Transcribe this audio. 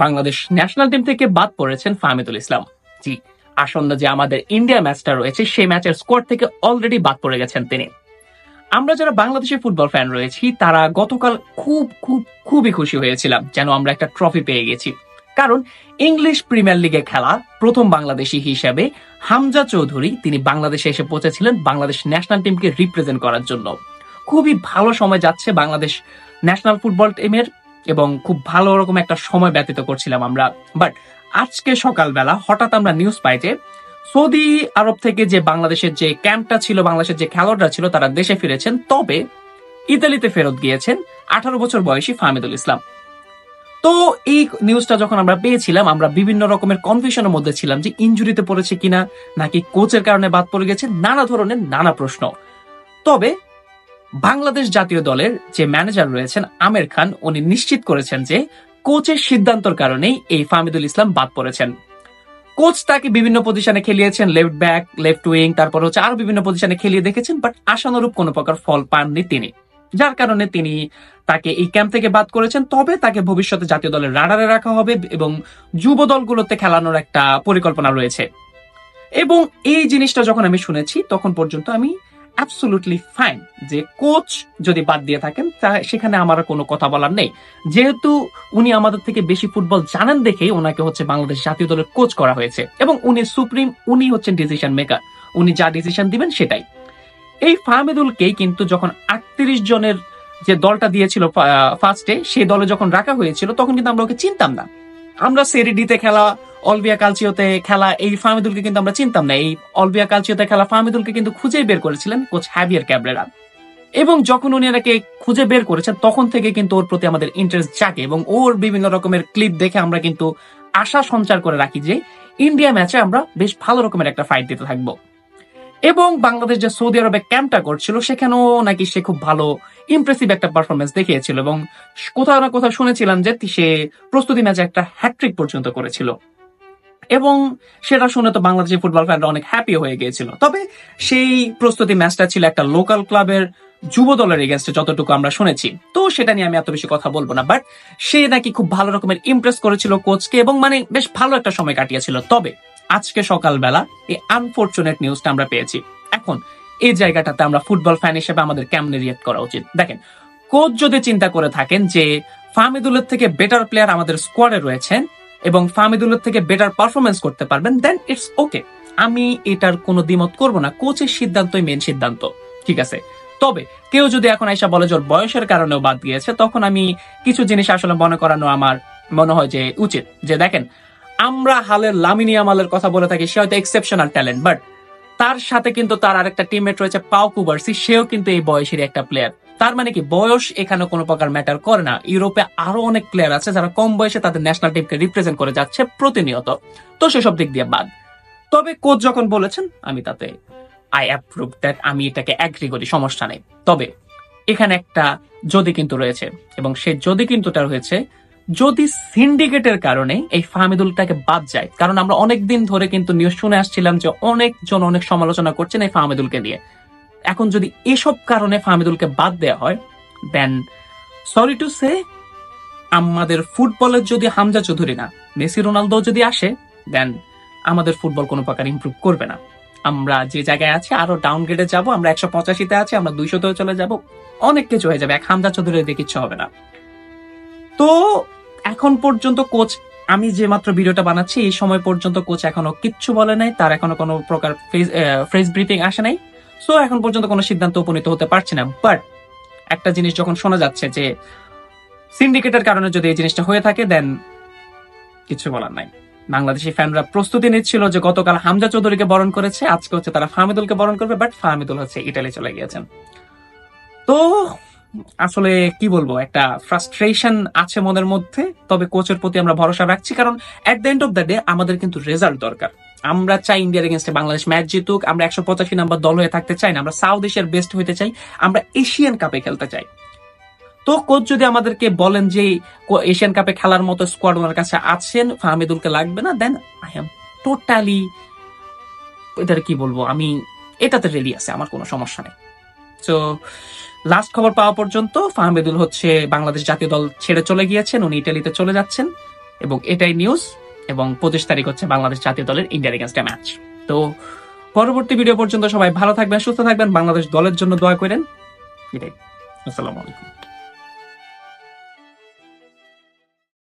Bangladesh national team থেকে বাদ পড়েছেন ফাহমিদুল ইসলাম। জি, আসন্ন যে আমাদের ইন্ডিয়া ম্যাচটা রয়েছে সেই ম্যাচের স্কোয়াড থেকে অলরেডি বাদ পড়ে গেছেন তিনি। আমরা যারা বাংলাদেশের ফুটবল ফ্যান রয়েছি তারা গতকাল খুবই খুশি হয়েছিলাম যেন আমরা একটা ট্রফি পেয়ে গেছি। কারণ ইংলিশ প্রিমিয়ার লিগে খেলা প্রথম বাংলাদেশি হিসেবে হামজা চৌধুরী তিনি বাংলাদেশে এসে পৌঁছেছিলেন বাংলাদেশ ন্যাশনাল টিমকে রিপ্রেজেন্ট করার জন্য। খুবই ভালো সময় যাচ্ছে বাংলাদেশ ন্যাশনাল ফুটবল টিমের এবং খুব ভালো রকম একটা সময় ব্যতীত করছিলাম আমরা। বাট আজকে সকালবেলা হঠাৎ আমরা নিউজ পাই যে সৌদি আরব থেকে যে বাংলাদেশের যে ক্যাম্পটা ছিল, বাংলাদেশের যে খেলোয়াড়রা ছিল তারা দেশে ফিরেছেন, তবে ইতালিতে ফেরত গিয়েছেন 18 বছর বয়সী ফাহমিদুল ইসলাম। তো এই নিউজটা যখন আমরা পেয়েছিলাম আমরা বিভিন্ন রকমের কনফিউশনের মধ্যে ছিলাম যে ইনজুরিতে পড়েছে কিনা নাকি কোচের কারণে বাদ পড়ে গেছে, নানা ধরনের নানা প্রশ্ন। তবে বাংলাদেশ জাতীয় দলের যে ম্যানেজার রয়েছেন আমির খান উনি নিশ্চিত করেছেন যে কোচের সিদ্ধান্তের কারণেই এই ফাহমিদুল ইসলাম বাদ পড়েছেন। কোচ তাকে বিভিন্ন পজিশনে খেলিয়েছেন, লেফট ব্যাক, লেফট উইং, তারপর হচ্ছে আরো বিভিন্ন পজিশনে খেলিয়ে দেখেছেন, বাট আশানুরূপ কোনো প্রকার ফল পাননি তিনি, যার কারণে তিনি তাকে এই ক্যাম্প থেকে বাদ করেছেন। তবে তাকে ভবিষ্যতে জাতীয় দলের রাডারে রাখা হবে এবং যুব দলগুলোতে খেলানোর একটা পরিকল্পনা রয়েছে। এবং এই জিনিসটা যখন আমি শুনেছি তখন পর্যন্ত আমি অ্যাবসলিউটলি ফাইন যে কোচ যদি বাদ দিয়ে থাকেন সেখানে আমার কোনো কথা বলার নেই, যেহেতু উনি আমাদের থেকে বেশি ফুটবল জানেন দেখেই ওনাকে হচ্ছে বাংলাদেশ জাতীয় দলের কোচ করা হয়েছে এবং উনি সুপ্রিম, উনি হচ্ছেন ডিসিশন মেকার, উনি যা ডিসিশন দিবেন সেটাই। এই ফাহমিদুলকেই কিন্তু যখন 38 জনের যে দলটা দিয়েছিল ফার্স্টে, সেই দলে যখন রাখা হয়েছিল তখন কিন্তু আমরা ওকে চিনতাম না। আমরা সেরি ডিতে খেলা, অলবিয়া কালচিওতে খেলা এই ফাহমিদুলকে কিন্তু আমরা চিনতাম না। এই অলবিয়া কালচিওতে খেলা ফাহমিদুলকে কিন্তু খুঁজেই বের করেছিলেন কোচ হ্যাভিয়ার ক্যাবরেরা, এবং যখন উনি এনাকে খুঁজে বের করেছেন তখন থেকে কিন্তু ওর প্রতি আমাদের ইন্টারেস্ট জাগে এবং ওর বিভিন্ন রকমের ক্লিপ দেখে আমরা কিন্তু আশা সঞ্চার করে রাখি যে ইন্ডিয়া ম্যাচে আমরা বেশ ভালো রকমের একটা ফাইট দিতে থাকবো। এবং বাংলাদেশ যে সৌদি আরবে ক্যাম্পটা করছিল সেখানেও নাকি সে খুব ভালো ইমপ্রেসিভ একটা পারফরমেন্স দেখিয়েছিল এবং কোথাও না কোথাও শুনেছিলাম যে সে প্রস্তুতি ম্যাচে একটা হ্যাট্রিক পর্যন্ত করেছিল, এবং সেটা শুনে তো বাংলাদেশের ফুটবল ফ্যানরা অনেক হ্যাপি হয়ে গিয়েছিল। তবে সেই প্রস্তুতি ম্যাচটা ছিল একটা লোকাল ক্লাবের যুব দলের এগেনস্টে যতটুকু আমরা শুনেছি, তো সেটা নিয়ে আমি এত বেশি কথা বলবো না। বাট সে নাকি খুব ভালো রকমের ইমপ্রেস করেছিল কোচকে এবং মানে বেশ ভালো একটা সময় কাটিয়েছিল। তবে আজকে সকালবেলা এই আনফরচুনেট নিউজটা আমরা পেয়েছি। এখন এই জায়গাটাতে আমরা ফুটবল ফ্যান হিসেবে আমাদের কেমনে রিয়েক্ট করা উচিত? দেখেন, কোচ যদি চিন্তা করে থাকেন যে ফাহমিদুলের থেকে বেটার প্লেয়ার আমাদের স্কোয়াডে রয়েছেন এবং ফাহমিদুলের থেকে বেটার পারফরমেন্স করতে পারবেন, দেন ইটস ওকে, আমি এটার কোনো দ্বিমত করব না। কোচের সিদ্ধান্তই মেন সিদ্ধান্ত, ঠিক আছে। তবে কেউ যদি এখন আইসা বলে যে ওর বয়সের কারণেও বাদ দিয়েছে, তখন আমি কিছু জিনিস আসলে মনে করানো আমার মনে হয় যে উচিত। যে দেখেন, আমরা হালের লামিনী আমালের কথা বলে থাকি, সে হয়তো এক্সেপশনাল ট্যালেন্ট, বাট তার সাথে কিন্তু তার আরেকটা টিমমেট রয়েছে পাও কুবার্সি, সেও কিন্তু এই বয়সের একটা প্লেয়ার। তার মানে কি বয়স এখানে কোনো প্রকার ম্যাটার করে না। ইউরোপে আরো অনেক প্লেয়ার আছে যারা কম বয়সে তাদের ন্যাশনাল টিমকে রিপ্রেজেন্ট করে যাচ্ছে প্রতিনিয়ত, তো সেসব দিক দিয়ে বাদ। তবে কোচ যখন বলেছেন আমি তাতে আই অ্যাপ্রুভ দ্যাট, আমি এটাকে অ্যাগ্রি করি, সমস্যা নেই। তবে এখানে একটা যদি কিন্তু রয়েছে, এবং সে যদি কিন্তুটা হয়েছে যদি সিন্ডিকেটের কারণে এই ফাহমিদুলটাকে বাদ যায়। কারণ আমরা অনেকদিন ধরে কিন্তু নিউজ শুনে আসছিলাম যে অনেকজন অনেক সমালোচনা করছেন এই ফাহমিদুলকে নিয়ে। এখন যদি এসব কারণে ফাহমিদুলকে বাদ দেওয়া হয়, দেন সরি টু সে, আমাদের ফুটবলের যদি হামজা চৌধুরী না মেসি রোনালদো যদি আসে, দেন আমাদের ফুটবল কোনো প্রকার ইমপ্রুভ করবে না। আমরা যে জায়গায় আছি আরো ডাউনগ্রেডে যাব, আমরা 185-তে আছি, আমরা 200-তেও চলে যাব, অনেক কিছু হয়ে যাবে। এক হামজা চৌধুরী দিয়ে কিচ্ছু হবে না। তো এখন পর্যন্ত কোচ, আমি যে মাত্র ভিডিওটা বানাচ্ছি এই সময় পর্যন্ত কোচ এখনো কিচ্ছু বলে নাই, তার এখনো কোনো প্রকার ফ্রেজ ব্রিফিং আসে নাই, সো এখন পর্যন্ত কোনো সিদ্ধান্ত উপনীত হতে পারছে না। বাট একটা জিনিস যখন শোনা যাচ্ছে যে সিন্ডিকেটের কারণে যদি এই জিনিসটা হয়ে থাকে, দেন কিছু বলার নাই। বাংলাদেশি ফ্যানরা প্রস্তুতি নিচ্ছিল যে গতকাল হামজা চৌধুরীকে বরণ করেছে, আজকে হচ্ছে তারা ফাহমিদুলকে বরণ করবে, বাট ফাহমিদুল হচ্ছে ইটালি চলে গিয়েছেন। তো আসলে কি বলবো, একটা ফ্রাস্ট্রেশন আছে মনের মধ্যে। তবে কোচের প্রতি আমরা ভরসা রাখছি, কারণ at the end of the day আমাদের কিন্তু রেজাল্ট দরকার। আমরা চাই ইন্ডিয়ার এগেনস্টে বাংলাদেশ ম্যাচ জিতুক, আমরা 185 নাম্বার দল হয়ে থাকতে চাই না, আমরা সাউথ এশিয়ার বেস্ট হইতে চাই, আমরা এশিয়ান কাপে খেলতে চাই। তো কোচ যদি আমাদেরকে বলেন যে এশিয়ান কাপে খেলার মতো স্কোয়াড ওনার কাছে আছেন, ফাহমিদুলকে লাগবে না, দেন আই এম টোটালি, এটার কি বলবো, আমি এটাতে রেডি আছে, আমার কোনো সমস্যা নেই। তো লাস্ট খবর পাওয়া পর্যন্ত ফাহমিদুল হচ্ছে বাংলাদেশ জাতীয় দল ছেড়ে চলে গিয়েছেন, উনি ইটালিতে চলে যাচ্ছেন। এবং এটাই নিউজ। এবং 25 তারিখ হচ্ছে বাংলাদেশ জাতীয় দলের ইন্ডিয়ার এগেইনস্ট ম্যাচ। তো পরবর্তী ভিডিও পর্যন্ত সবাই ভালো থাকবেন, সুস্থ থাকবেন, বাংলাদেশ দলের জন্য দোয়া করেন। এটাই। আসসালামু আলাইকুম।